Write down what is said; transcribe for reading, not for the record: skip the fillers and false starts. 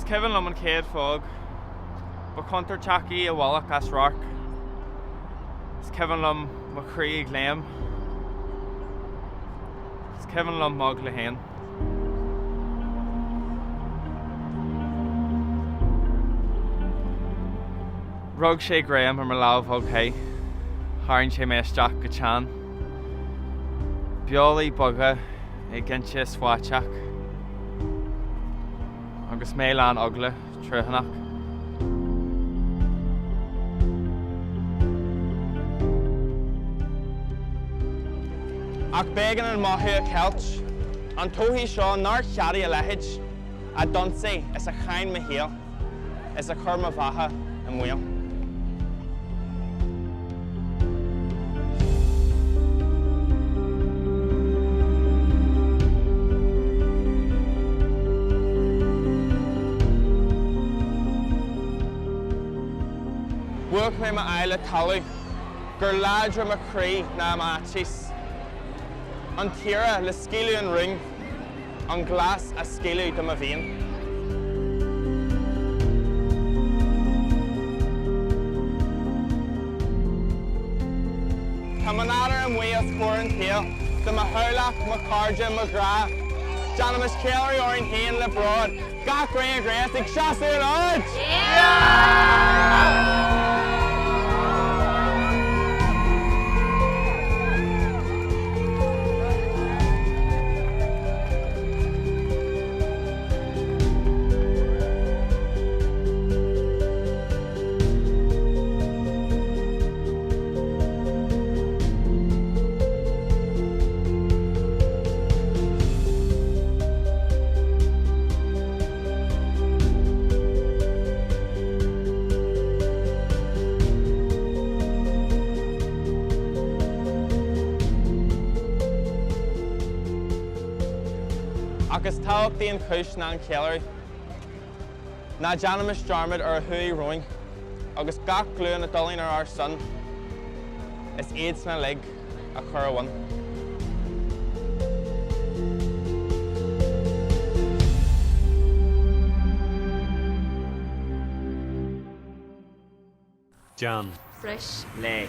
Kevin Lum and Cade Fog, but Conor Chaki a Wallach as Rock. It's Kevin Lum McCree Glam. It's Kevin Lum Mug Lehane. Rug Shea Graham and Malav Hog Hay. Harin Shea Mesh Jack Gachan. Bioli Bugga against Swatchak. Agus mBéal Ugla Truhanach. Ach began and mahu a kelch, an tohi shaw nar shari a lehij, a dunse is a chain mBéal, is a kurma vaha mBéal. Work me my isle talu, gur ladra McCree na machis. An tira le scilu an ring, an glas a scilu de ma vein. Tá manara an wheels coran tail, de ma hurlach, ma carja, ma gra. Janamas Kelly or in Féile Bród, got grey grass, ig shasu lodge! Yeah! Agus táach daon chúis ná an céileoirí. Na Janamas Jarmad ar a hui roing, agus gach glú na dulín ar our son, is aids na lig a chur one. John. Fresh. Leg.